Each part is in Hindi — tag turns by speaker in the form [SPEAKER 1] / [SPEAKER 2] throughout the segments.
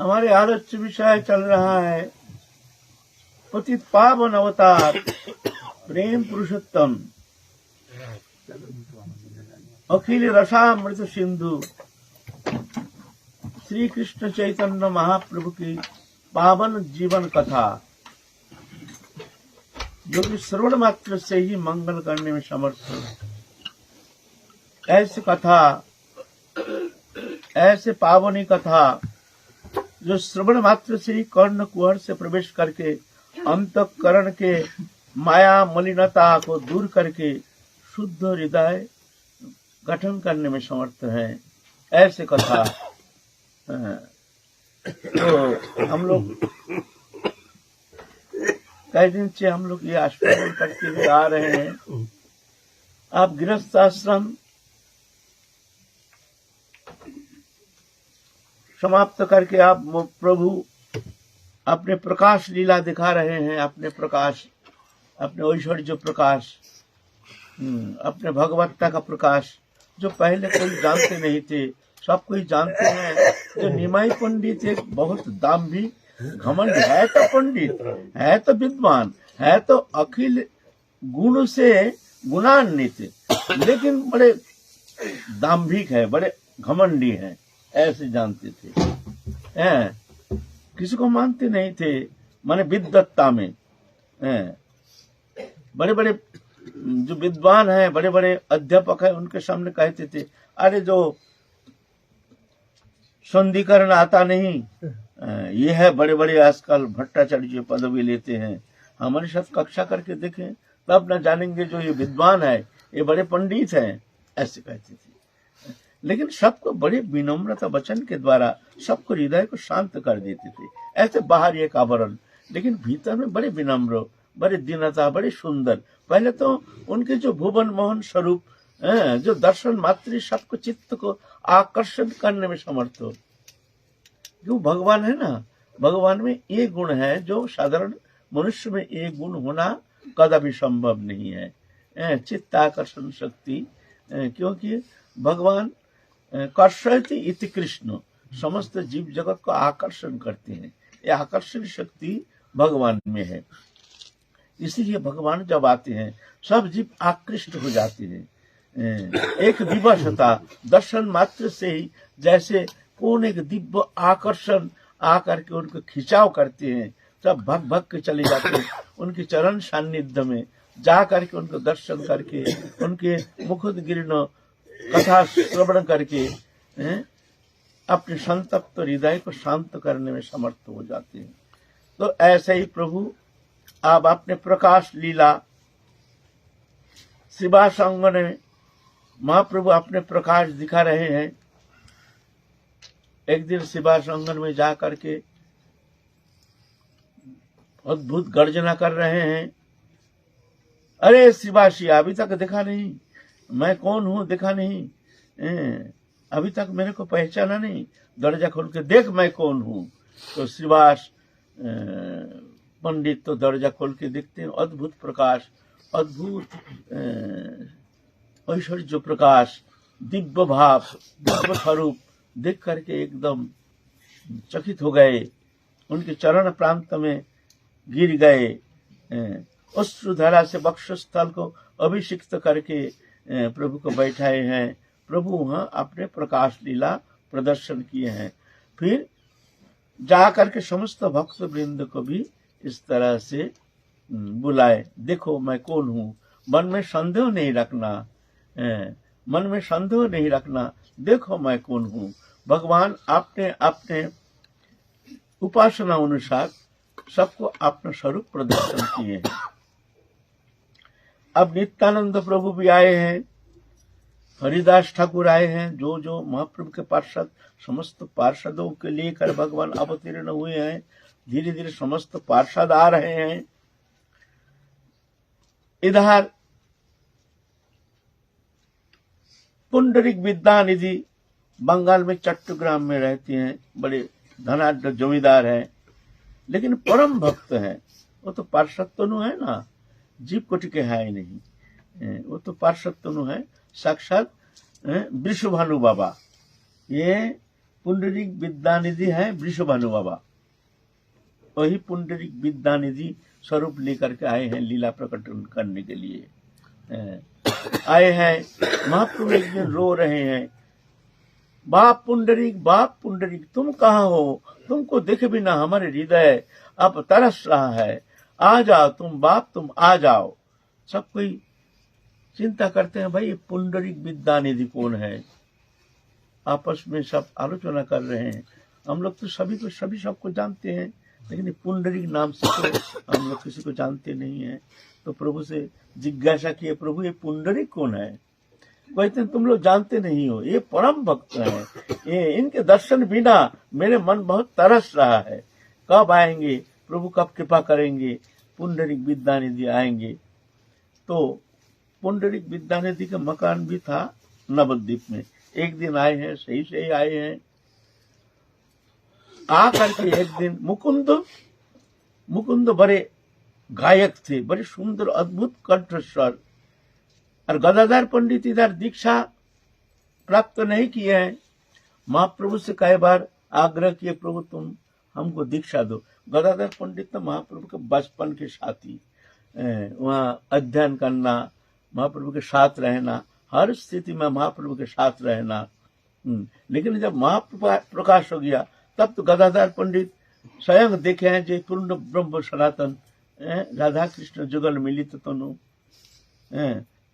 [SPEAKER 1] हमारे आलोच्य विषय चल रहा है पतित पावन अवतार प्रेम पुरुषोत्तम अखिल रसामृत सिंधु श्री कृष्ण चैतन्य महाप्रभु की पावन जीवन कथा, जो कि श्रवण मात्र से ही मंगल करने में समर्थ है। ऐसी कथा, ऐसे पावनी कथा जो श्रवण मात्र से ही कर्ण कुहर से प्रवेश करके अंतःकरण के माया मलिनता को दूर करके शुद्ध हृदय गठन करने में समर्थ है। ऐसे कथा तो हम लोग कई दिन से हम लोग ये आस्वादन करते हुए आ रहे हैं। आप गृहस्थ आश्रम समाप्त करके आप प्रभु अपने प्रकाश लीला दिखा रहे हैं, अपने प्रकाश, अपने ऐश्वर्य प्रकाश, अपने भगवत्ता का प्रकाश, जो पहले कोई जानते नहीं थे, सब कोई जानते हैं। जो निमाई पंडित एक बहुत दाम्भिक घमंड है, तो पंडित है, तो विद्वान है, तो अखिल गुण से गुणान्वित, लेकिन बड़े दाम्भिक है, बड़े घमंडी हैं, ऐसे जानते थे। किसी को मानते नहीं थे, माने विद्वत्ता में। बड़े बड़े जो विद्वान हैं, बड़े बड़े अध्यापक हैं, उनके सामने कहते थे, अरे जो संधिकरण आता नहीं, ये है बड़े बड़े आजकल भट्टाचार्य पदवी लेते हैं, हमारे साथ कक्षा करके देखें तब न जानेंगे जो ये विद्वान है, ये बड़े पंडित हैं, ऐसे कहते थे। लेकिन सबको बड़े विनम्रता वचन के द्वारा सबको हृदय को शांत कर देते थे। ऐसे बाहर एक आवरण, लेकिन भीतर में बड़े विनम्र, बड़े दीनता, बड़े सुंदर। पहले तो उनके जो भुवन मोहन स्वरूप, जो दर्शन मात्र सबको चित्त को आकर्षण करने में समर्थ हो। जो भगवान है ना, भगवान में ये गुण है जो साधारण मनुष्य में ये गुण होना कदापि संभव नहीं है, चित्त आकर्षण शक्ति। क्योंकि भगवान कर्षयति इति कृष्ण, समस्त जीव जगत को आकर्षण करते हैं, ये आकर्षण शक्ति भगवान में है। इसीलिए भगवान जब आते हैं सब जीव आकृष्ट हो जाते हैं। एक विवशता, दर्शन मात्र से ही जैसे कौन एक दिव्य आकर्षण आकर के उनको खिंचाव करते हैं, सब भग भग के चले जाते हैं उनके चरण सान्निध्य में जा करके, उनको दर्शन करके, उनके मुखोद्गीर्ण कथा श्रवण करके अपने संतप्त हृदय को शांत करने में समर्थ हो जाते हैं। तो ऐसे ही प्रभु आप अपने प्रकाश लीला शिवासंगन में महाप्रभु अपने प्रकाश दिखा रहे हैं। एक दिन शिवासंगन में जा करके अद्भुत गर्जना कर रहे हैं, अरे शिवाशी अभी तक देखा नहीं, मैं कौन हूं देखा नहीं, अभी तक मेरे को पहचाना नहीं, दरवाजा खोल के देख मैं कौन हूं। तो शिवास पंडित तो दरवाजा खोल के देखते हैं, अद्भुत प्रकाश, अद्भुत ऐश्वर्य प्रकाश, दिव्य भाव, दिव्य स्वरूप देख करके एकदम चकित हो गए, उनके चरण प्रांत में गिर गए, अश्रुधारा से वक्षस्थल को अभिषिक्त करके प्रभु को बैठाए हैं। प्रभु वहां अपने प्रकाश लीला प्रदर्शन किए हैं। फिर जा करके समस्त भक्त वृंद को भी इस तरह से बुलाए, देखो मैं कौन हूं, मन में संदेह नहीं रखना, मन में संदेह नहीं रखना, देखो मैं कौन हूं। भगवान आपने अपने उपासना अनुसार सबको अपना स्वरूप प्रदर्शन किए हैं। अब नित्यानंद प्रभु भी आए हैं, हरिदास ठाकुर आए हैं, जो जो महाप्रभु के पार्षद, समस्त पार्षदों के लेकर भगवान अवतीर्ण हुए हैं। धीरे धीरे समस्त पार्षद आ रहे हैं। इधर पुंडरिक विद्यानिधि बंगाल में चट्टग्राम में रहती हैं, बड़े धनाढ्य जमींदार हैं, लेकिन परम भक्त हैं। वो तो पार्षद तनु है ना, जीव कोटि के है ही नहीं, वो तो पार्षद तनु है, साक्षात वृषभानु बाबा। ये पुंडरीक विद्यानिधि है वृषभानु बाबा, वही पुंडरीक विद्यानिधि स्वरूप लेकर के आए हैं लीला प्रकट करने के लिए आए हैं। महाप्रभु एक दिन रो रहे हैं, बाप पुंडरीक तुम कहाँ हो, तुमको देखे बिना हमारे हृदय अब तरस रहा है, आ जाओ तुम बाप, तुम आ जाओ। सब कोई चिंता करते हैं भाई पुंडरीक विद्यानिधि कौन है, आपस में सब आलोचना कर रहे हैं। हम लोग तो सभी सबको जानते हैं, लेकिन पुंडरीक नाम से तो हम लोग किसी को जानते नहीं है। तो प्रभु से जिज्ञासा किए, प्रभु ये पुंडरीक कौन है? कहते हैं तुम लोग जानते नहीं हो, ये परम भक्त है, ये इनके दर्शन बिना मेरे मन बहुत तरस रहा है, कब आएंगे प्रभु, कब कृपा करेंगे, पुंडरीक विद्यानिधि आएंगे। तो पुंडरीक विद्यानिधि का मकान भी था नवद्वीप में। एक दिन आए हैं, सही से आए हैं, आकर के एक दिन मुकुंद बड़े गायक थे, बड़े सुंदर अद्भुत कंठस्वर, और गदाधर पंडित इधर दीक्षा प्राप्त नहीं किए हैं। महाप्रभु से कई बार आग्रह किए, प्रभु तुम हमको दीक्षा दो। गदाधर पंडित तो महाप्रभु के बचपन के साथी, वहाँ अध्ययन करना, महाप्रभु के साथ रहना, हर स्थिति में महाप्रभु के साथ रहना। लेकिन जब महाप्रकाश हो गया तब तो गदाधर पंडित स्वयं देखे हैं जे पूर्ण ब्रह्म सनातन राधा कृष्ण जुगल मिलित तनु।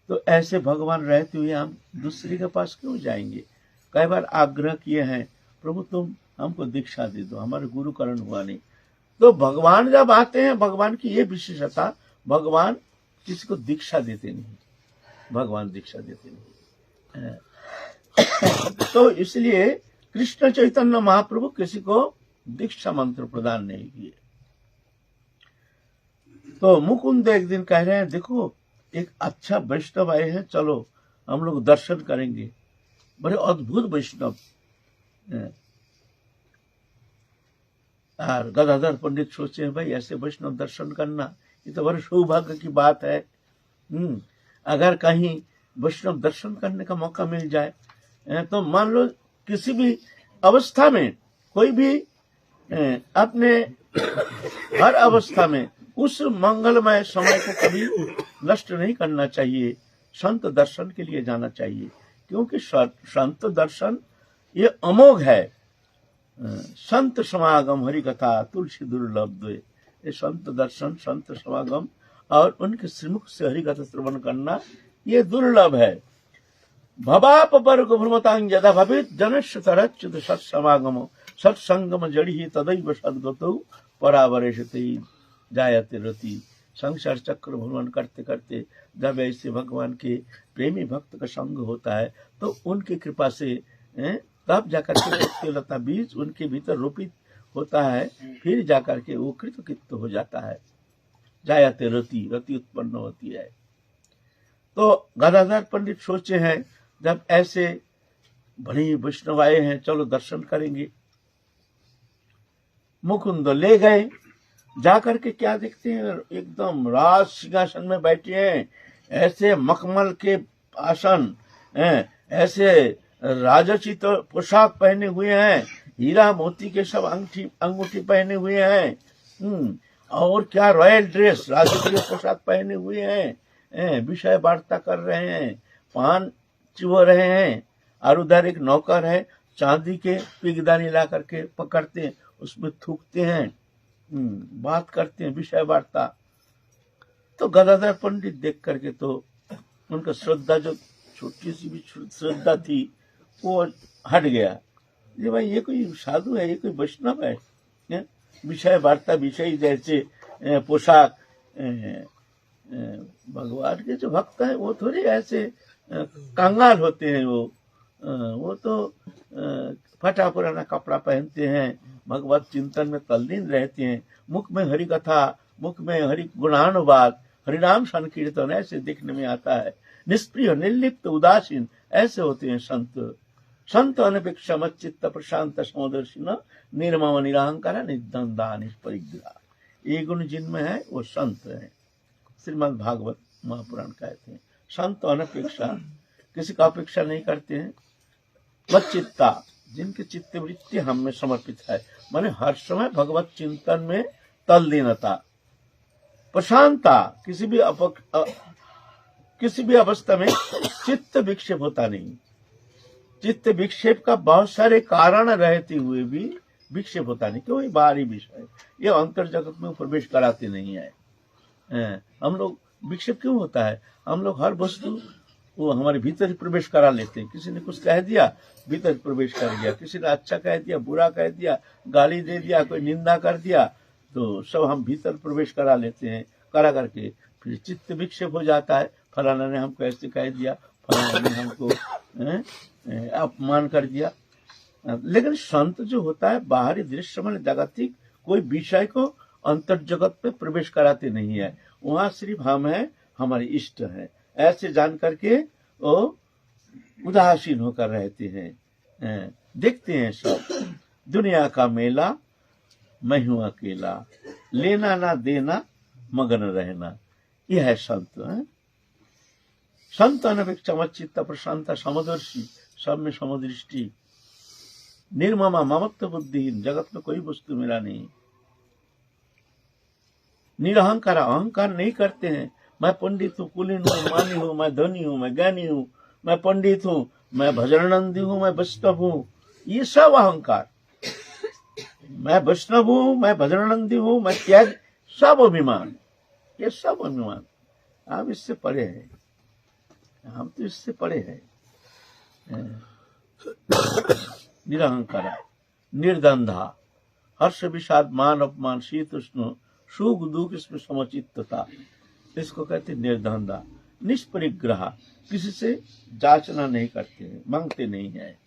[SPEAKER 1] तो ऐसे भगवान रहते हुए हम दूसरे के पास क्यों जाएंगे? कई बार आग्रह किए हैं, प्रभु तुम हमको दीक्षा दे दो, हमारे गुरुकरण हुआ नहीं। तो भगवान जब आते हैं, भगवान की ये विशेषता, भगवान किसी को दीक्षा देते नहीं, भगवान दीक्षा देते नहीं। तो इसलिए कृष्ण चैतन्य महाप्रभु किसी को दीक्षा मंत्र प्रदान नहीं किए। तो मुकुंद एक दिन कह रहे हैं, देखो एक अच्छा वैष्णव आए हैं, चलो हम लोग दर्शन करेंगे, बड़े अद्भुत वैष्णव। और गदाधर पंडित सोचे हैं भाई ऐसे वैष्णव दर्शन करना ये तो बड़े सौभाग्य की बात है। अगर कहीं वैष्णव दर्शन करने का मौका मिल जाए तो मान लो किसी भी अवस्था में, कोई भी अपने हर अवस्था में उस मंगलमय समय को कभी नष्ट नहीं करना चाहिए, संत दर्शन के लिए जाना चाहिए, क्योंकि संत दर्शन ये अमोघ है। संत समागम हरि कथा तुलसी दुर्लभ द्वे, ये संत दर्शन, संत समागम और उनके श्रीमुख से हरि कथा श्रवण करना ये दुर्लभ है। भवाप वर्ग भ्रमतांग यदा भवित जनस्य तरच्युत सत्समागम सत्संगम जड़ी तदैव सद्गतौ परावरेशते जायते रति। संसार चक्र भ्रमण करते करते जब ऐसे भगवान के प्रेमी भक्त का संग होता है तो उनकी कृपा से तब जाकर के लता बीज उनके भीतर रोपित होता है, फिर जाकर के वो कृतकृत्य हो जाता है, जायते रति, रति उत्पन्न होती है। तो गदाधर पंडित सोचे हैं जब ऐसे बड़े वैष्णव आए हैं, चलो दर्शन करेंगे। मुकुंद ले गए, जाकर के क्या देखते हैं, एकदम राज सिंहासन में बैठे हैं, ऐसे मखमल के आसन, ऐसे राजोचित पोशाक पहने हुए हैं, हीरा मोती के सब अंगूठी पहने हुए हैं, और क्या रॉयल ड्रेस, राजकीय पोशाक पहने हुए हैं, विषय वार्ता कर रहे हैं, पान चुभ रहे हैं, और उधर एक नौकर है, चांदी के पिगदानी ला करके पकड़ते हैं, उसमें थूकते हैं, बात करते हैं, विषय वार्ता। तो गदाधर पंडित देख करके तो उनका श्रद्धा, जो छोटी सी भी श्रद्धा थी, वो हट गया। ये भाई ये कोई साधु है, ये कोई वैष्णव है, विषय वार्ता, विषय जैसे पोशाक, भगवान के जो भक्त है वो थोड़ी ऐसे कंगाल होते हैं, वो तो फटा पुराना कपड़ा पहनते हैं, भगवत चिंतन में तल्लीन रहते हैं, मुख में हरि कथा, मुख में हरि गुणानुवाद, हरिनाम संकीर्तन ऐसे देखने में आता है। निष्प्रिय, निर्लिप्त, उदासीन ऐसे होते हैं संत। संत अनपेक्षा मच्चित्त प्रशांत समदर्शिन निर्मम निरहंकार निद्वंदा निष्परिग्रह, ये गुण जिनमें है वो संत है। श्रीमद् भागवत महापुराण कहते हैं संत अनपेक्षा, किसी का अपेक्षा नहीं करते हैं, मच्चित्ता जिनकी चित्तवृत्ति हम में समर्पित है, माने हर समय भगवत चिंतन में तल्लीनता, प्रशांतता, किसी भी अवस्था में चित्त विक्षेप होता नहीं। चित्त विक्षेप का बहुत सारे कारण रहते हुए भी विक्षेप होता नहीं, क्यों? बाहरी विषय ये अंतर जगत में प्रवेश कराते नहीं है। हम लोग विक्षेप क्यों होता है? हम लोग हर वस्तु वो हमारे भीतर प्रवेश करा लेते हैं। किसी ने कुछ कह दिया, भीतर प्रवेश कर गया। किसी ने अच्छा कह दिया, बुरा कह दिया, गाली दे दिया, कोई निंदा कर दिया, तो सब हम भीतर प्रवेश करा लेते हैं। करा करके फिर चित्त विक्षेप हो जाता है। फलाना ने हमको ऐसे कह दिया, फलाना ने हमको अपमान कर दिया। लेकिन संत जो होता है बाहरी दृश्य में जागतिक कोई विषय को अंतर जगत पे प्रवेश कराते नहीं है। वहां सिर्फ हम है, हमारे इष्ट है, ऐसे जान करके वो उदासीन होकर रहते हैं। देखते हैं सब दुनिया का मेला, मैं हूं अकेला, लेना ना देना मगन रहना, यह है संत। संत अनपेक्षामच्चित्त प्रशांत समदर्शी, सब में समदृष्टि, निर्ममा ममत्व बुद्धिहीन, जगत में कोई वस्तु मेरा नहीं। निरहंकार, अहंकार नहीं करते हैं। मैं पंडित हूँ, कुलीन हूँ, मानी हूँ, मैं धनी हूँ, मैं ज्ञानी हूँ, मैं पंडित हूँ, मैं भजनानंदी हूँ, मैं वैष्णव हूँ, ये सब अहंकार। मैं वैष्णव हूँ, मैं भजनानंदी हूँ, मैं त्याग, सब अभिमान, ये सब अभिमान। हम इससे परे हैं, हम तो इससे परे हैं। निरहंकार, निर्द्वंद्वा, हर्ष विषाद मान अपमान शीत उष्ण सुख दुख इसमें समचित्तता, इसको कहते निर्द्वंद्वा। निष्परिग्रह, किसी से जांचना नहीं करते हैं, मांगते नहीं है,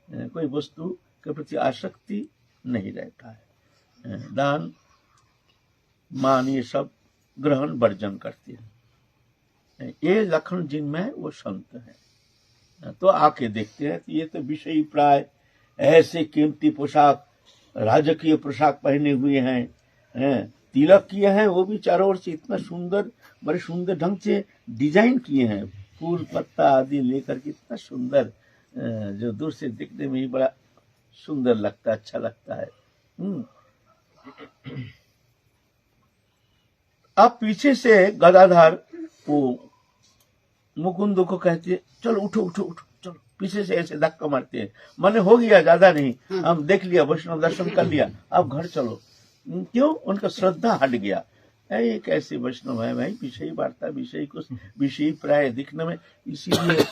[SPEAKER 1] कोई वस्तु के प्रति आसक्ति नहीं रहता है। दान मान ये सब ग्रहण वर्जन करते हैं। ये लक्षण जिनमें है वो संत है। तो आके देखते हैं, ये तो विषयी प्राय ऐसे कीमती पोशाक, राजकीय पोशाक पहने हुए हैं, तिलक किए हैं, वो भी चारों ओर से इतना सुंदर, बड़े सुंदर ढंग से डिजाइन किए हैं, फूल पत्ता आदि लेकर के, इतना सुंदर, जो दूर से दिखने में ही बड़ा सुंदर लगता है, अच्छा लगता है। अब पीछे से गदाधर वो मुकुंद को कहते, चलो उठो उठो उठो, चलो, पीछे से ऐसे धक्का मारते हैं, माने हो गया, ज्यादा नहीं, हम देख लिया, वैष्णव दर्शन कर लिया, अब घर चलो। क्यों? उनका श्रद्धा हट गया। ये कैसे वैष्णव है भाई, विषयी वार्ता, विषयी कुछ, विषयी प्राय दिखने में, इसीलिए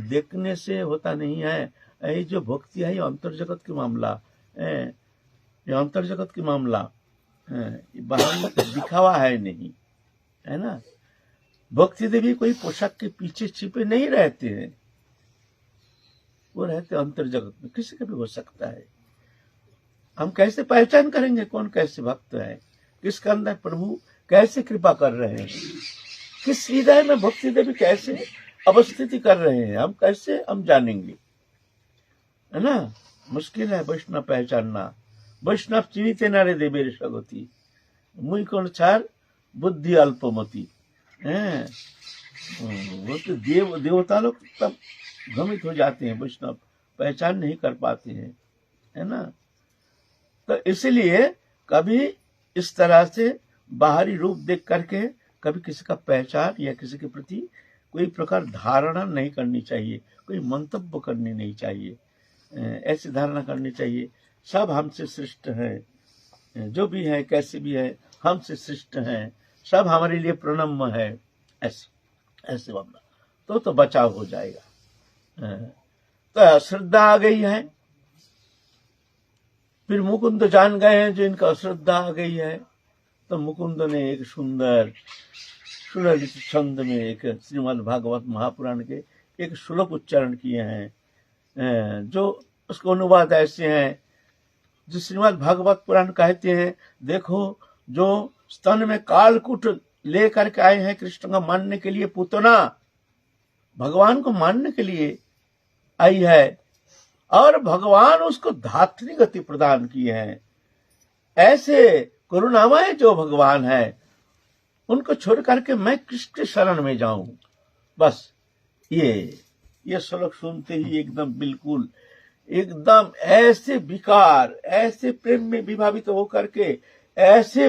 [SPEAKER 1] देखने से होता नहीं है। ये जो भक्ति है, ये अंतर जगत के मामला, ये अंतर जगत के मामला, बाहर दिखावा है नहीं, है ना। भक्ति देवी कोई पोशाक के पीछे छिपे नहीं रहते हैं, वो रहते अंतर जगत में, किसी का भी हो सकता है। हम कैसे पहचान करेंगे कौन कैसे भक्त है, किसके अंदर प्रभु कैसे कृपा कर रहे हैं, किस हृदय में भक्ति देवी कैसे अवस्थिति कर रहे हैं, हम कैसे हम जानेंगे, है ना। मुश्किल है वैष्णव पहचानना। वैष्णव चिन्हिते नारे देवे सगति, मुई कौन छार बुद्धि अल्पमति है। वो तो देवता लोग तब भ्रमित हो जाते हैं, वैष्णव पहचान नहीं कर पाते हैं, है ना। तो इसलिए कभी इस तरह से बाहरी रूप देख करके कभी किसी का पहचान या किसी के प्रति कोई प्रकार धारणा नहीं करनी चाहिए, कोई मंतव्य करनी नहीं चाहिए। ऐसी धारणा करनी चाहिए सब हमसे श्रेष्ठ है, जो भी है कैसे भी है हमसे श्रेष्ठ है, सब हमारे लिए प्रणम्य है, ऐसे भावना तो बचाव हो जाएगा। तो श्रद्धा आ गई है, फिर मुकुंद जान गए हैं जो इनका श्रद्धा आ गई है, तो मुकुंद ने एक सुंदर सुललित छंद में एक श्रीमद् भागवत महापुराण के एक श्लोक उच्चारण किए हैं, जो उसको अनुवाद ऐसे हैं, जो श्रीमद् भागवत पुराण कहते हैं, देखो जो स्तन में कालकूट लेकर के आए हैं कृष्ण को मानने के लिए, पूतना भगवान को मानने के लिए आई है, और भगवान उसको धात्री गति प्रदान किए हैं। ऐसे करुणामय जो भगवान है, उनको छोड़ करके मैं किसके शरण में जाऊं। बस ये श्लोक सुनते ही एकदम बिल्कुल एकदम ऐसे विकार, ऐसे प्रेम में विभावित होकर के, ऐसे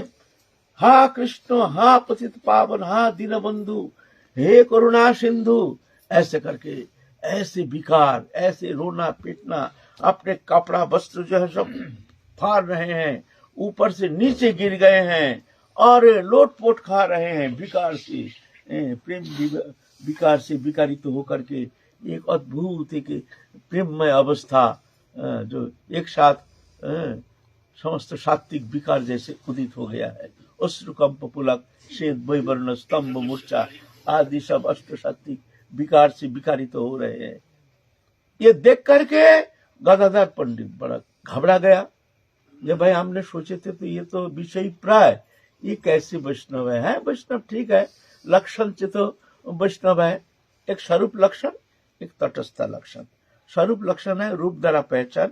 [SPEAKER 1] हा कृष्ण, हा पतित पावन, हा दीनबंधु, हे करुणा सिंधु, ऐसे करके ऐसे विकार, ऐसे रोना पीटना, अपने कपड़ा वस्त्र जो है सब फाड़ रहे हैं, ऊपर से नीचे गिर गए हैं और लोटपोट खा रहे हैं विकार से, प्रेम विकार से विकारित होकर के एक अद्भुत एक प्रेममय अवस्था जो एक साथ समस्त सात्विक विकार जैसे उदित हो गया है। अश्रुकंप पुलक श्वेत वैवर्ण स्तंभ मूर्छा आदि सब अष्ट सात्विक विकार से विकारित हो रहे हैं। ये देख करके गदाधर पंडित बड़ा घबरा गया। ये भाई हमने सोचे थे तो ये तो विषय प्राय, ये कैसे वैष्णव है? वैष्णव ठीक है, लक्षण से तो वैष्णव है, एक स्वरूप लक्षण, एक तटस्थ लक्षण। स्वरूप लक्षण है रूप द्वारा पहचान,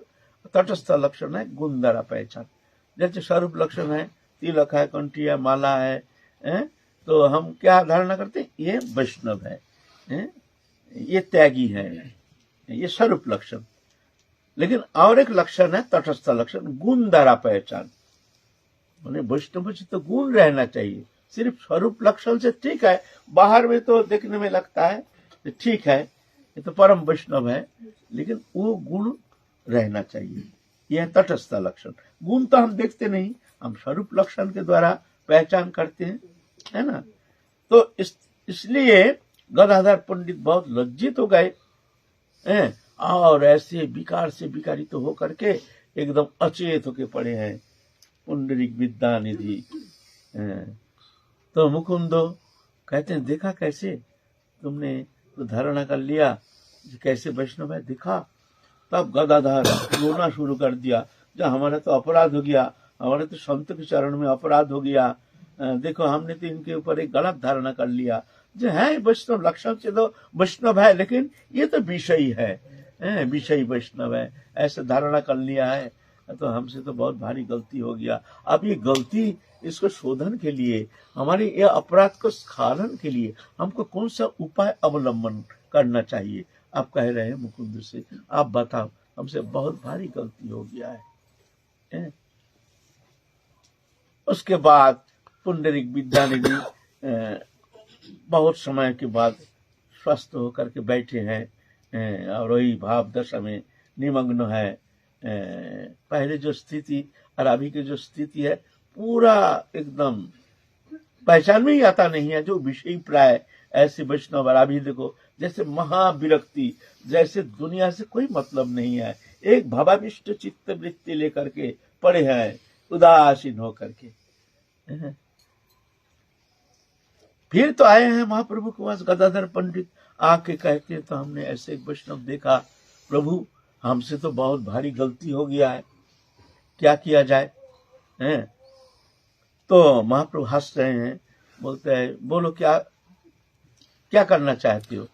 [SPEAKER 1] तटस्थ लक्षण है गुण द्वारा पहचान। जैसे स्वरूप लक्षण है तिलक है, कंठी है, माला है, तो हम क्या धारणा करते हैं? ये वैष्णव है, ये त्यागी है, ये स्वरूप लक्षण। लेकिन और एक लक्षण है तटस्थ लक्षण, गुण द्वारा पहचान। मैंने वैष्णव से तो गुण रहना चाहिए, सिर्फ स्वरूप लक्षण से ठीक है, बाहर में तो देखने में लगता है ठीक है ये तो परम वैष्णव है, लेकिन वो गुण रहना चाहिए। यह तटस्थ लक्षण। गुण तो हम देखते नहीं, हम स्वरूप लक्षण के द्वारा पहचान करते हैं, है ना। तो इसलिए गदाधर पंडित बहुत लज्जित हो गए और ऐसे विकार से विकारित तो होकर के एकदम अचेत होके पड़े हैं। पुंडरीक विद्या निधि तो मुकुंदो कहते हैं देखा कैसे तुमने तो धारणा कर लिया कैसे वैष्णव है, दिखा। तब गदाधर रोना शुरू कर दिया, जब हमारा तो अपराध हो गया, हमारे तो संत के चरण में अपराध हो गया। देखो हमने तो इनके ऊपर एक गलत धारणा कर लिया, जो है वैष्णव लक्षण से तो वैष्णव है, लेकिन ये तो विषयी है, विषयी वैष्णव है, ऐसे धारणा कर लिया है। तो हमसे तो बहुत भारी गलती हो गया। अब ये गलती इसको शोधन के लिए, हमारे ये अपराध को स्खलन के लिए हमको कौन सा उपाय अवलंबन करना चाहिए? आप कह रहे हैं मुकुंद से, आप बताओ, हमसे बहुत भारी गलती हो गया है। उसके बाद पुंडरीक विद्यानिधि बहुत समय के बाद स्वस्थ होकर के बैठे हैं और वही भाव दशा में निमग्न है। पहले जो स्थिति और अभी की जो स्थिति है पूरा एकदम पहचान में ही आता नहीं है, जो विषय प्राय ऐसे वैष्णव। और अभी देखो जैसे महाविरक्ति, जैसे दुनिया से कोई मतलब नहीं है, एक भावाविष्ट चित्त वृत्ति लेकर के पड़े हैं, उदासीन होकर के। फिर तो आए हैं महाप्रभु के पास गदाधर पंडित, आके कहते तो हमने ऐसे एक वैष्णव देखा, प्रभु हमसे तो बहुत भारी गलती हो गया है, क्या किया जाए? तो महाप्रभु हंस रहे हैं, बोलते हैं बोलो क्या क्या करना चाहते हो?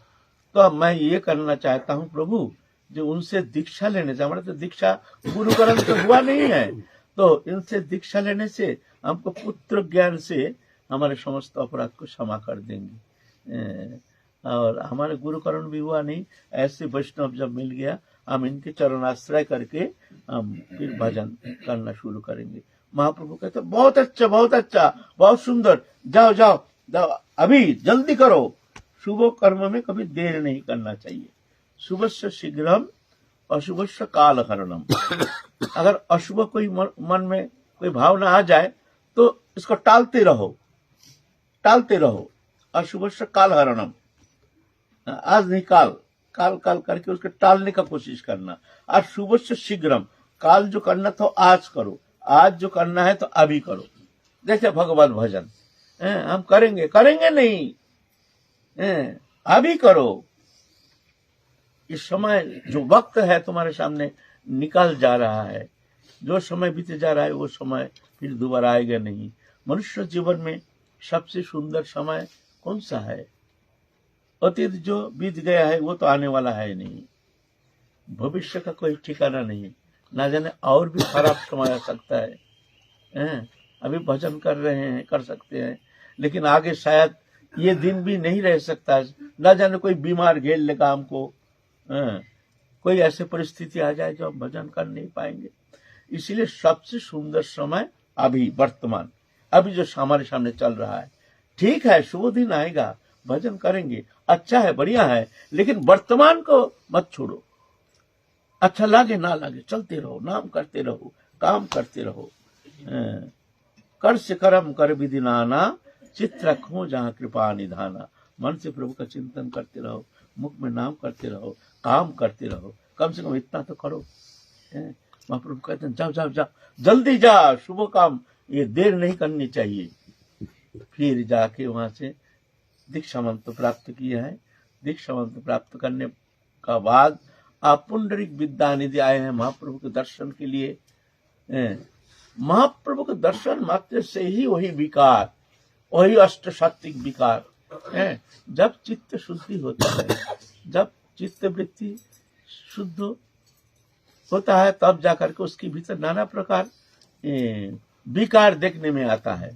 [SPEAKER 1] तो मैं ये करना चाहता हूँ प्रभु, जो उनसे दीक्षा लेने से, हमारा तो दीक्षा गुरुकरण तो हुआ नहीं है, तो इनसे दीक्षा लेने से हमको पुत्र ज्ञान से हमारे समस्त अपराध को क्षमा कर देंगे। और हमारे गुरुकरण भी हुआ नहीं, ऐसे वैष्णव जब मिल गया हम इनके चरणाश्रय करके हम फिर भजन करना शुरू करेंगे। महाप्रभु कहते बहुत अच्छा, बहुत अच्छा, बहुत सुंदर, जाओ जाओ जाओ, अभी जल्दी करो। शुभ कर्म में कभी देर नहीं करना चाहिए। शुभस्य शीघ्रम अशुभस्य कालहरणम। अगर अशुभ कोई मन में कोई भावना आ जाए तो इसको टालते रहो, टालते रहो। अशुभस्य कालहरणम, आज नहीं काल, काल काल करके उसके टालने का कोशिश करना। और शुभस्य शीघ्रम, काल जो करना तो आज करो, आज जो करना है तो अभी करो। जैसे भगवत भजन हम करेंगे, करेंगे नहीं, अभी करो। इस समय जो वक्त है तुम्हारे सामने निकल जा रहा है, जो समय बीते जा रहा है वो समय फिर दोबारा आएगा नहीं। मनुष्य जीवन में सबसे सुंदर समय कौन सा है? अतीत जो बीत गया है वो तो आने वाला है नहीं, भविष्य का कोई ठिकाना नहीं, ना जाने और भी खराब समय आ सकता है। अभी भजन कर रहे हैं, कर सकते हैं, लेकिन आगे शायद ये दिन भी नहीं रह सकता है, ना जाने कोई बीमार घेर लेगा हमको, कोई ऐसी परिस्थिति आ जाए जो हम भजन कर नहीं पाएंगे। इसलिए सबसे सुंदर समय अभी वर्तमान, अभी जो हमारे सामने चल रहा है। ठीक है, शुभ दिन आएगा, भजन करेंगे, अच्छा है, बढ़िया है, लेकिन वर्तमान को मत छोड़ो। अच्छा लागे ना लागे चलते रहो, नाम करते रहो, काम करते रहो। कर से कर्म कर विधि नाना, चित्त रखो जहाँ कृपा निधाना। मन से प्रभु का चिंतन करते रहो, मुख में नाम करते रहो, काम करते रहो, कम से कम इतना तो करो। महाप्रभु कहते हैं जाओ जाओ जाओ, जल्दी जा, शुभ काम, ये देर नहीं करनी चाहिए। फिर जाके वहां से दीक्षा मंत्र प्राप्त किया है। दीक्षा मंत्र प्राप्त करने का बाद आप पुंडरीक विद्यानिधि आए हैं महाप्रभु के दर्शन के लिए। महाप्रभु के दर्शन मात्र से ही वही विकार, वही अष्ट सात्विक विकार है। जब चित्त शुद्धि होता है, जब चित्त वृत्ति शुद्ध होता है, तब जाकर के उसके भीतर नाना प्रकार विकार देखने में आता है।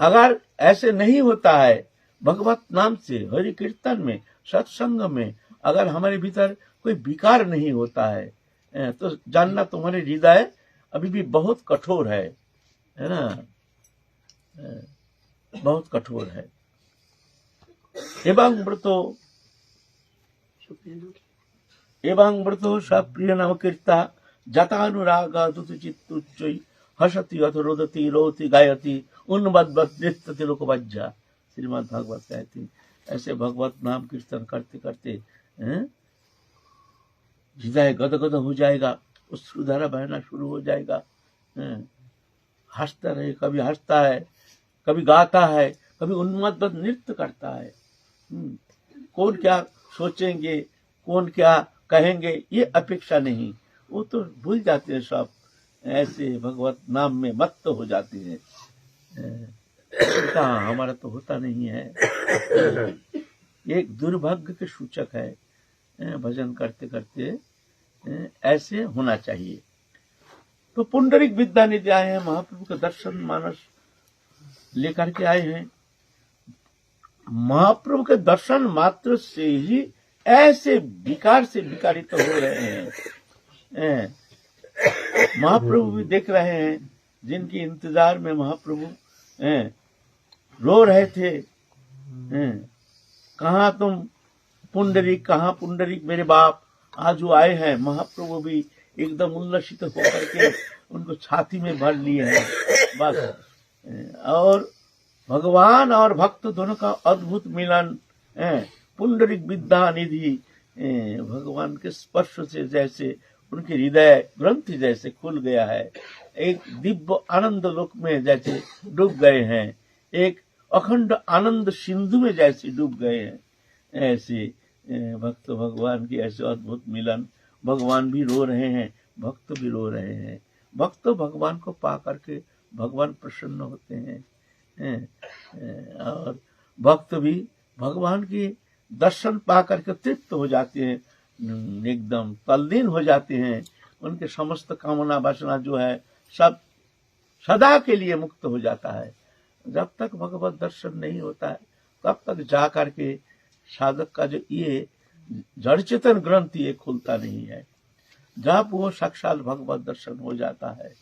[SPEAKER 1] अगर ऐसे नहीं होता है, भगवत नाम से, हरि कीर्तन में, सत्संग में अगर हमारे भीतर कोई विकार नहीं होता है, तो जानना तुम्हारे हृदय अभी भी बहुत कठोर है ना, बहुत कठोर है। एवं व्रतो सप्रिय नव कीर्ता जतानुराग दुत चित्तुच्चै हसति अथ रोदति रोति गायति उन्मद्वत् नृत्यति लोकवज्जा। श्रीमद् भागवत कहती, ऐसे भगवत नाम कीर्तन करते करते हृदय गदगद हो जाएगा, अश्रुधारा बहना शुरू हो जाएगा। हंसता रहे, कभी हंसता है, कभी गाता है, कभी उन्मत्त नृत्य करता है। कौन क्या सोचेंगे, कौन क्या कहेंगे, ये अपेक्षा नहीं, वो तो भूल जाते हैं सब, ऐसे भगवत नाम में मत्त हो जाते हैं। हमारा तो होता नहीं है। एक दुर्भाग्य के सूचक है। भजन करते करते ऐसे होना चाहिए। तो पुंडरीक विद्यानिधि आए हैं, महाप्रभु के दर्शन मानस लेकर के आए हैं। महाप्रभु के दर्शन मात्र से ही ऐसे विकार से विकारित हो रहे हैं। महाप्रभु भी देख रहे हैं, जिनके इंतजार में महाप्रभु रो रहे थे, कहाँ तुम पुंडरीक, कहाँ पुंडरीक मेरे बाप। आज वो आए हैं, महाप्रभु भी एकदम उल्लसित होकर के उनको छाती में भर लिए हैं बस। और भगवान और भक्त दोनों का अद्भुत मिलन, पुंडरीक विद्यानिधि भगवान के स्पर्श से जैसे उनके हृदय ग्रंथि जैसे खुल गया है, एक दिव्य आनंद लोक में जैसे डूब गए हैं, एक अखंड आनंद सिंधु में जैसे डूब गए हैं। ऐसे भक्त भगवान की ऐसे अद्भुत मिलन, भगवान भी रो रहे हैं, भक्त भी रो रहे हैं। भक्त भगवान को पा करके भगवान प्रसन्न होते हैं, और भक्त भी भगवान की दर्शन पा करके तृप्त हो जाते हैं, एकदम तल्लीन हो जाते हैं। उनके समस्त कामना वासना जो है सब सदा के लिए मुक्त हो जाता है। जब तक भगवत दर्शन नहीं होता है, तब तक जा करके साधक का जो ये जड़ चेतन ग्रंथि ये खुलता नहीं है। जब वो साक्षात भगवत दर्शन हो जाता है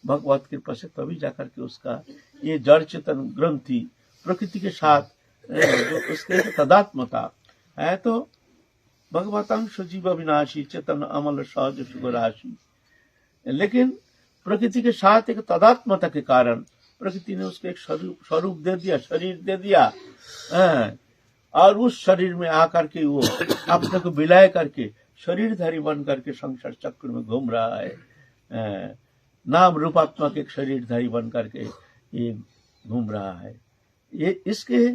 [SPEAKER 1] भगवत कृपा से, तभी जाकर के उसका ये जड़ चेतन ग्रंथि प्रकृति के साथ जो उसके तदात्मता है, तो भगवतांश जीव विनाशी चेतन अमल सहज सुख राशि। लेकिन प्रकृति के साथ एक तदात्मता के कारण प्रकृति ने उसको एक स्वरूप दे दिया, शरीर दे दिया, और उस शरीर में आकर के वो अपने को विलय करके शरीरधारी बन करके संसार चक्र में घूम रहा है। नाम रूपात्मक एक शरीरधारी बन करके ये घूम रहा है। ये इसके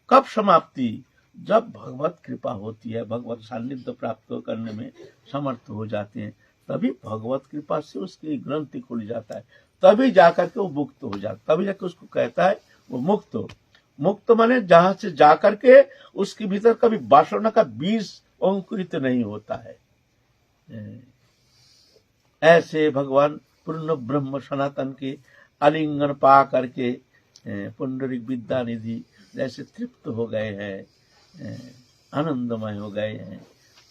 [SPEAKER 1] कब समाप्ति? जब भगवत कृपा होती है, भगवत सान्निध्य प्राप्त करने में समर्थ हो जाते हैं, तभी भगवत कृपा से उसकी ग्रंथि खुल जाता है, तभी जाकर के वो मुक्त हो जाता, तभी जाकर उसको कहता है वो मुक्त हो। मुक्त माने जहां से जाकर के उसके भीतर कभी वासना का बीज अंकुरित नहीं होता है। ऐसे भगवान पूर्ण ब्रह्म सनातन के आलिंगन पा करके पुंडरीक विद्यानिधि जैसे तृप्त हो गए हैं। आनंदमय हो गए हैं,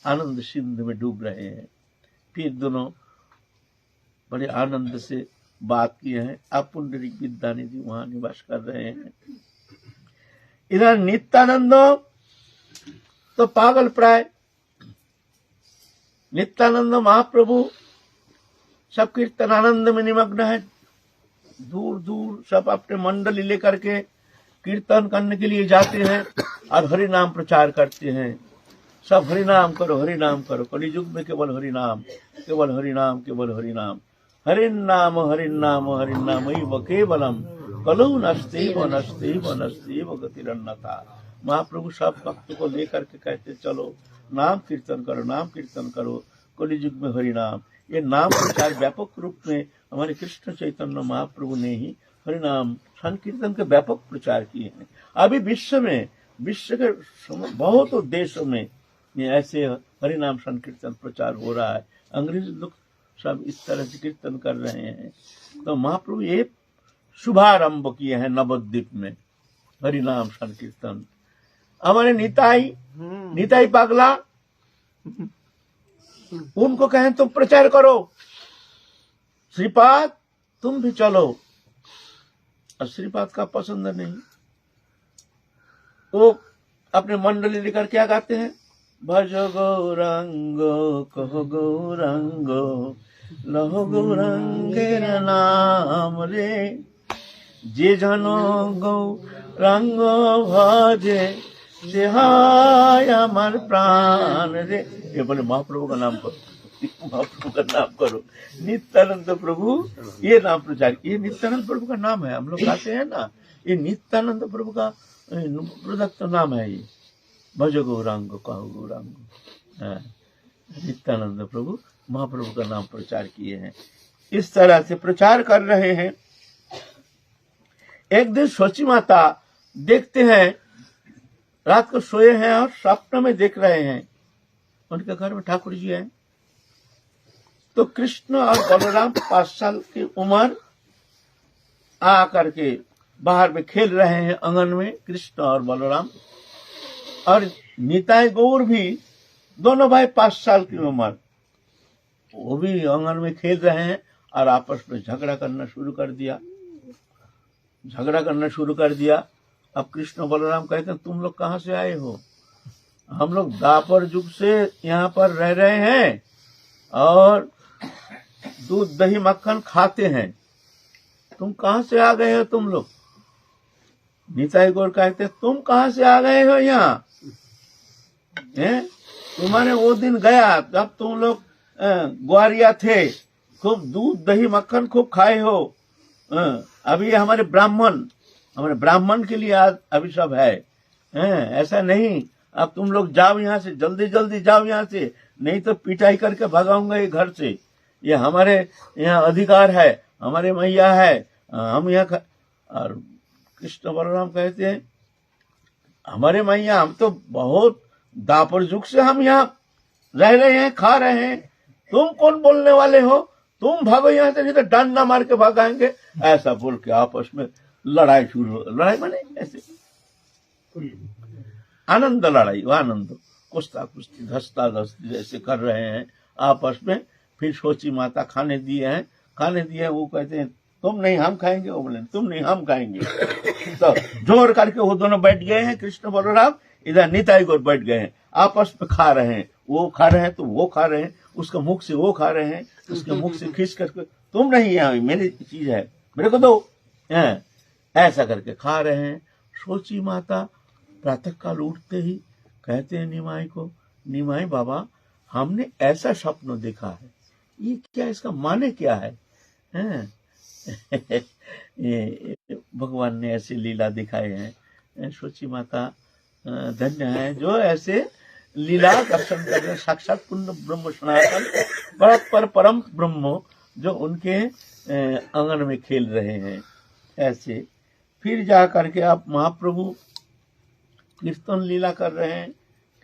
[SPEAKER 1] आनंद सिंधु में डूब रहे हैं। फिर दोनों बड़े आनंद से बात किए हैं। अब पुंडरीक विद्यानिधि वहां निवास कर रहे हैं। इधर नित्यानंद तो पागल प्राय, नित्यानंद महाप्रभु सब कीर्तन आनंद में निमग्न है। दूर दूर सब अपने मंडली लेकर के कीर्तन करने के लिए जाते हैं और हरि नाम प्रचार करते हैं। सब हरि नाम करो, हरि नाम करो। कलियुग में केवल हरि नाम, केवल हरि नाम, केवल हरि नाम। हरि नाम हरि नाम हरि नाम केवलम कलु नस्तेव नस्तेव नस्तेव गतिरन्नता। महाप्रभु सब भक्त को लेकर के कहते चलो नाम कीर्तन करो, नाम कीर्तन करो। कलियुग में हरि नाम, ये नाम प्रचार व्यापक रूप में हमारे कृष्ण चैतन्य महाप्रभु ने ही हरि नाम संकीर्तन के व्यापक प्रचार किए हैं। अभी विश्व के बहुत देशों में ये ऐसे हरि नाम संकीर्तन प्रचार हो रहा है। अंग्रेज लोग सब इस तरह से कीर्तन कर रहे हैं। तो महाप्रभु ये शुभारंभ किए हैं नवद्वीप में हरि नाम संकीर्तन। हमारे निताई पागला, उनको कहें तुम प्रचार करो, श्रीपाद तुम भी चलो। और श्रीपाद का पसंद नहीं, वो अपने मंडली लेकर क्या गाते हैं, भज गौरांग कहो गौरांग लहो गौरांगेर नाम रे, जे जनो गौरांग भजे से हाय हमार प्राण रे। ये बोले महाप्रभु का नाम करो, महाप्रभु का नाम करो। नित्यानंद प्रभु ये नाम प्रचार, ये नित्यानंद प्रभु का नाम है। हम लोग गाते हैं ना, ये नित्यानंद प्रभु का प्रदत्त नाम है। ये भज गौरांग कहो गौरांग, नित्यानंद प्रभु महाप्रभु का नाम प्रचार किए हैं। इस तरह से प्रचार कर रहे हैं। एक दिन सोची माता देखते हैं, रात को सोए हैं और स्वप्न में देख रहे हैं उनके घर में ठाकुर जी हैं। तो कृष्ण और बलराम 5 साल की उम्र आ करके बाहर में खेल रहे हैं आंगन में, कृष्ण और बलराम। और निताई गौर भी, दोनों भाई 5 साल की उम्र, वो भी आंगन में खेल रहे हैं और आपस में झगड़ा करना शुरू कर दिया। अब कृष्ण बलराम कहते हैं तुम लोग कहाँ से आए हो? हम लोग द्वापर युग से यहाँ पर रह रहे हैं और दूध दही मक्खन खाते हैं, तुम कहाँ से आ गए हो तुम लोग? निताई गौर कहते तुम कहाँ से आ गए हो यहाँ? तुम्हारे वो दिन गया जब तुम लोग ग्वारिया थे, खूब दूध दही मक्खन खूब खाए हो। अभी हमारे ब्राह्मण के लिए आज अभी सब है। ऐसा नहीं, अब तुम लोग जाओ यहाँ से, जल्दी जाओ यहाँ से, नहीं तो पिटाई करके भगाऊंगा ये घर से। ये हमारे यहाँ अधिकार है, हमारे मैया है, हम यहाँ। और कृष्ण बलराम कहते हैं हमारे मैया, हम तो बहुत द्वापर युग से हम यहाँ रह रहे हैं, खा रहे हैं, तुम कौन बोलने वाले हो? तुम भागो यहाँ से, नहीं तो डंडा मार के भगाएंगे। ऐसा बोल के आपस में लड़ाई शुरू हो। लड़ाई माने ऐसे आनंद, लड़ाई आनंद, कुश्ता कुश्ती, धस्ता धस्ती जैसे कर रहे हैं आपस में। फिर सोची माता खाने दिए, वो कहते हैं तुम नहीं हम खाएंगे, वो बोले तुम नहीं हम खाएंगे। तो जोर करके वो दोनों बैठ गए हैं, कृष्ण बलराम, इधर निताई गौर बैठ गए हैं, आपस में खा रहे हैं। वो खा रहे हैं तो वो खा रहे हैं, उसके मुख से वो खा रहे हैं, उसके मुख से खींच करके तुम नहीं, यहाँ मेरी चीज है, मेरे को दो, ऐसा करके खा रहे हैं। सोची माता प्रातः काल उठते ही कहते हैं निमाई को, निमाई बाबा हमने ऐसा स्वप्न देखा है, ये क्या, इसका माने क्या है? भगवान ने ऐसे लीला दिखाए हैं। सोची माता धन्य है जो ऐसे लीला दर्शन कर रहे, साक्षात पूर्ण ब्रह्म सनातन परम ब्रह्म जो उनके आंगन में खेल रहे हैं ऐसे। फिर जा करके आप महाप्रभु कीर्तन लीला कर रहे हैं,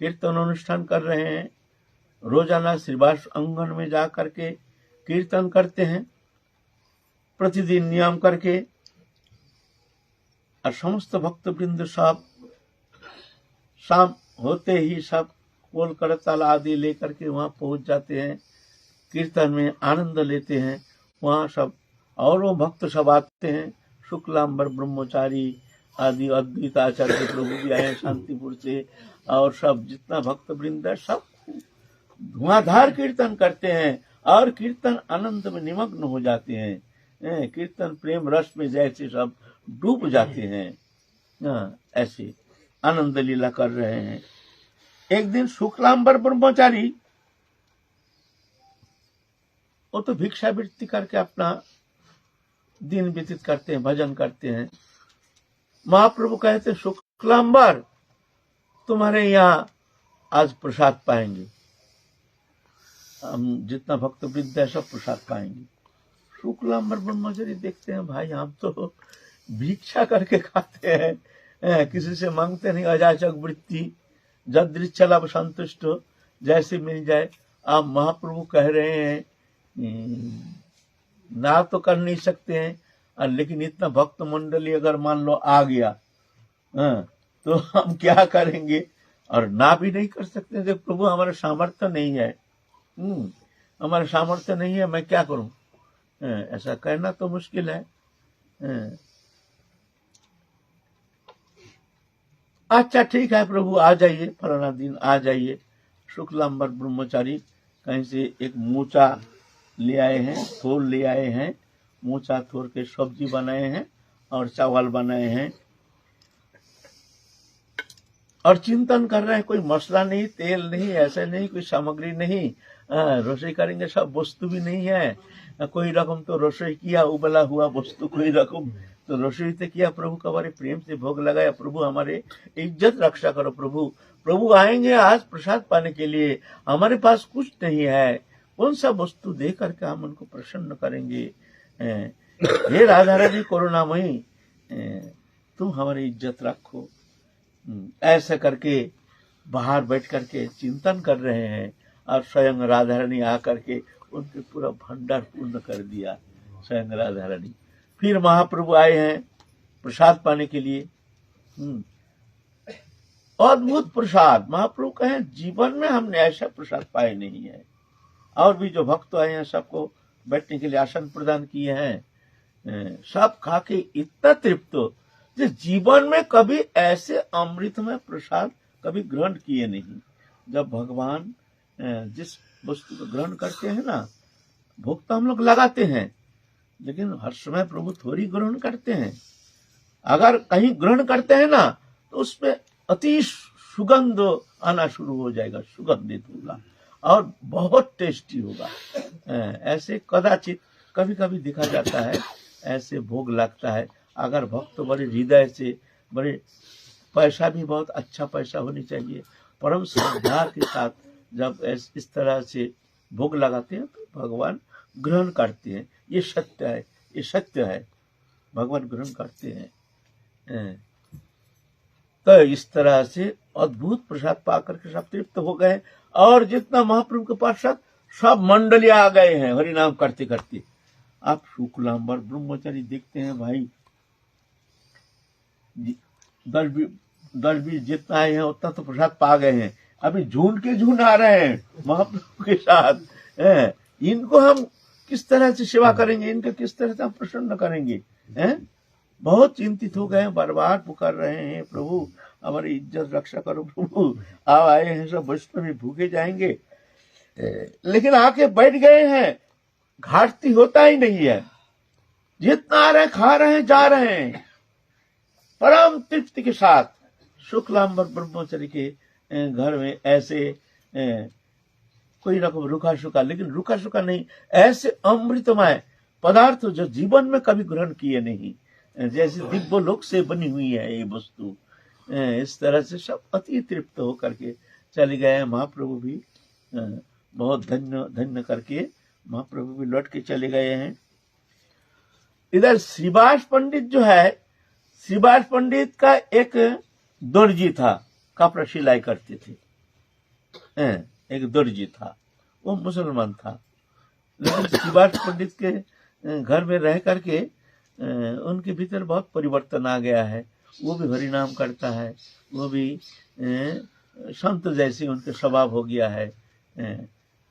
[SPEAKER 1] कीर्तन अनुष्ठान कर रहे हैं। रोजाना श्रीवास आंगन में जा करके कीर्तन करते हैं प्रतिदिन नियम करके। और समस्त भक्त वृंद सब शाम होते ही सब कोल करताल आदि लेकर के वहां पहुंच जाते हैं, कीर्तन में आनंद लेते हैं। वहां सब और वो भक्त सब आते हैं, शुक्लांबर ब्रह्मचारी आदि अद्वैत आचार्य प्रभु भी आए शांतिपुर से, और सब जितना भक्त वृंद है सब धुआंधार कीर्तन करते हैं और कीर्तन आनंद में निमग्न हो जाते हैं। कीर्तन प्रेम रस में जैसे सब डूब जाते हैं, ऐसे आनंद लीला कर रहे हैं। एक दिन शुक्लांबर ब्रह्मचारी वो तो भिक्षावृत्ति करके अपना दिन व्यतीत करते हैं, भजन करते हैं। महाप्रभु कहते शुक्लांबर तुम्हारे यहाँ आज प्रसाद पाएंगे, हम जितना भक्त वृंद है सब प्रसाद पाएंगे। शुक्लांबर ब्रह्मचारी देखते हैं भाई हम तो भिक्षा करके खाते हैं, किसी से मांगते नहीं, अजाचक वृत्ति जदृच्छला संतुष्ट जैसे मिल जाए। आप महाप्रभु कह रहे हैं ना तो कर नहीं सकते हैं, लेकिन इतना भक्त मंडली अगर मान लो आ गया तो हम क्या करेंगे, और ना भी नहीं कर सकते। जब प्रभु हमारा सामर्थ्य नहीं है, हमारा सामर्थ्य नहीं है, मैं क्या करूं, ऐसा कहना तो मुश्किल है। अच्छा ठीक है प्रभु आ जाइए, फलाना दिन आ जाइए। शुक्लांबर ब्रह्मचारी कहीं से एक मोचा ले आए हैं, थोर ले आए हैं, मोचा थोर के सब्जी बनाए हैं और चावल बनाए हैं, और चिंतन कर रहे हैं। कोई मसला नहीं, तेल नहीं, ऐसे नहीं, कोई सामग्री नहीं, रसोई करेंगे सब वस्तु भी नहीं है, कोई रकम तो रसोई किया, उबला हुआ वस्तु कोई रकम तो रसोई से किया, प्रभु का बड़े प्रेम से भोग लगाया। प्रभु हमारे इज्जत रक्षा करो प्रभु, प्रभु आएंगे आज प्रसाद पाने के लिए, हमारे पास कुछ नहीं है, कौन सा वस्तु दे करके हम उनको प्रसन्न करेंगे। हे राधा रानी करुणामयी तुम हमारी इज्जत रखो। ऐसा करके बाहर बैठ करके चिंतन कर रहे हैं, और स्वयं राधा रानी आकर के उनके पूरा भंडार पूर्ण कर दिया। स्वयं राधा रानी फिर महाप्रभु आए हैं प्रसाद पाने के लिए। अद्भुत प्रसाद, महाप्रभु कहें जीवन में हमने ऐसा प्रसाद पाए नहीं है। और भी जो भक्त आए हैं सबको बैठने के लिए आसन प्रदान किए हैं, सब खा के इतना तृप्त हो जीवन में कभी ऐसे अमृतमय प्रसाद कभी ग्रहण किए नहीं। जब भगवान जिस वस्तु को ग्रहण करते हैं ना, भोग तो हम लोग लगाते हैं, लेकिन हर समय प्रभु थोड़ी ग्रहण करते हैं। अगर कहीं ग्रहण करते हैं ना तो उसमें अति सुगंध आना शुरू हो जाएगा, सुगंधित होगा और बहुत टेस्टी होगा। ऐसे कदाचित कभी कभी देखा जाता है, ऐसे भोग लगता है। अगर भक्त बड़े हृदय से, बड़े पैसा भी बहुत अच्छा पैसा होनी चाहिए, परम श्रद्धा के साथ जब इस तरह से भोग लगाते हैं तो भगवान ग्रहण करते हैं। ये सत्य है, ये सत्य है, भगवान ग्रहण करते हैं। तो इस तरह से अद्भुत प्रसाद पाकर के सब तृप्त हो गए, और जितना महाप्रभु के पार्षद सब मंडली आ गए हैं हरिनाम करते करते। आप शुक्लांबर ब्रह्मचारी देखते हैं भाई 10-20 जितना आए हैं उतना तो प्रसाद पा गए हैं, अभी झूठ के झूठ आ रहे हैं महाप्रभु के साथ। इनको हम किस तरह से सेवा करेंगे, इनको किस तरह से हम प्रसन्न करेंगे। बहुत चिंतित हो गए हैं, बार बार पुकार रहे हैं प्रभु हमारी इज्जत रक्षा करो प्रभु, आप आए हैं सब वैष्णव में भूखे जाएंगे, लेकिन आके बैठ गए हैं, घाटती होता ही नहीं है। जितना आ रहे हैं खा रहे हैं, जा रहे हैं परम तृप्ति के साथ। शुक्लांबर ब्रह्मचारी के घर में ऐसे कोई रकम रुखा सुखा, लेकिन रुखा सुखा नहीं, ऐसे अमृतमय पदार्थ जो जीवन में कभी ग्रहण किए नहीं, जैसे दिव्य लोक से बनी हुई है ये वस्तु। इस तरह से सब अति तृप्त होकर के चले गए। महाप्रभु भी बहुत धन्य धन्य करके महाप्रभु भी लौट के चले गए हैं। इधर श्रीवास पंडित जो है, श्रीवास पंडित का एक दर्जी था, कपड़ा सिलाई करते थे, एक दर्जी था, वो मुसलमान था, लेकिन श्रीवास पंडित के घर में रह करके उनके भीतर बहुत परिवर्तन आ गया है। वो भी हरिनाम करता है, वो भी संत जैसे उनके स्वभाव हो गया है,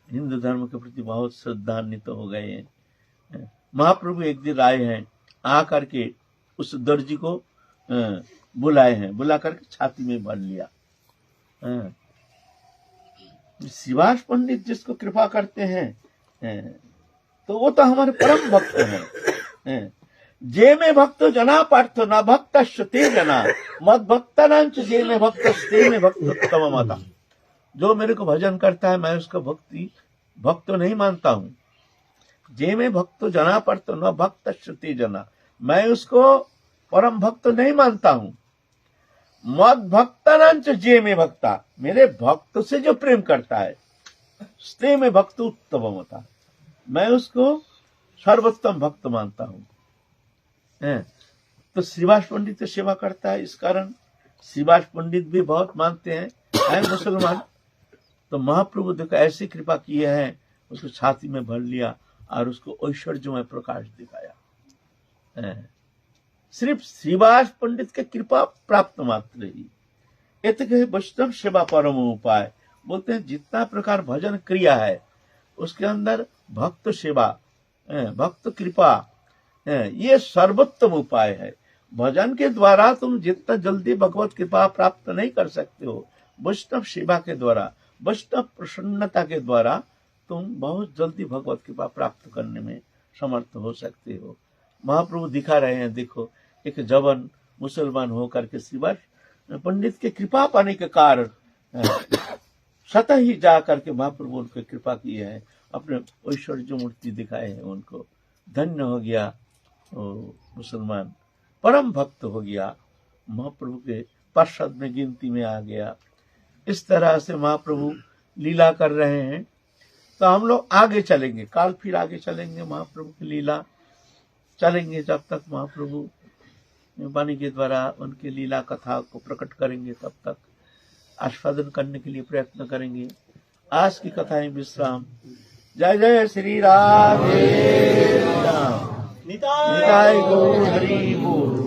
[SPEAKER 1] हिंदू धर्म के प्रति बहुत श्रद्धान्वित हो गए हैं। महाप्रभु एक दिन आए हैं, आकर के उस दर्जी को बुलाए हैं, बुला करके छाती में भर लिया। श्रीवास पंडित जिसको कृपा करते हैं तो वो तो हमारे परम भक्त हैं। जे में भक्त जना पार्थ न भक्त ते जना मत भक्तानांच जे में भक्त ते में भक्त उत्तम माता। जो मेरे को भजन करता है मैं उसका भक्त नहीं मानता हूं। जे में भक्त जना पार्थ न भक्त ते जना, मैं उसको परम भक्त नहीं मानता हूं। मत भक्तानांच जे में भक्ता, मेरे भक्त से जो प्रेम करता है स्ते में भक्त उत्तम होता, मैं उसको सर्वोत्तम भक्त मानता हूं। तो श्रीवास पंडित तो सेवा करता है, इस कारण श्रीवास पंडित भी बहुत मानते हैं मुसलमान। तो महाप्रभु देखो ऐसी कृपा किए हैं, उसको छाती में भर लिया और उसको ऐश्वर्यमय प्रकाश दिखाया। सिर्फ श्रीवास पंडित के कृपा प्राप्त मात्र ही इत वैष्णव सेवा परम उपाय। बोलते हैं जितना प्रकार भजन क्रिया है उसके अंदर भक्त सेवा, भक्त कृपा, ये सर्वोत्तम उपाय है। भजन के द्वारा तुम जितना जल्दी भगवत कृपा प्राप्त नहीं कर सकते हो, वैष्णव सेवा के द्वारा, वैष्णव प्रसन्नता के द्वारा तुम बहुत जल्दी भगवत कृपा प्राप्त करने में समर्थ हो सकते हो। महाप्रभु दिखा रहे हैं, देखो एक जवान मुसलमान होकर के श्रीवास पंडित के कृपा पाने के कारण स्वतः ही जा करके महाप्रभु उनको कृपा की है, अपने ऐश्वर्य मूर्ति दिखाए हैं उनको। धन्य हो गया मुसलमान, परम भक्त हो गया, महाप्रभु के पार्षद में गिनती में आ गया। इस तरह से महाप्रभु लीला कर रहे हैं। तो हम लोग आगे चलेंगे, काल फिर आगे चलेंगे, महाप्रभु की लीला चलेंगे जब तक महाप्रभु वाणी के द्वारा उनकी लीला कथा को प्रकट करेंगे, तब तक आस्वादन करने के लिए प्रयत्न करेंगे। आज की कथाएं विश्राम। जय जय श्री राधे राम। निताय गौर हरि बोल।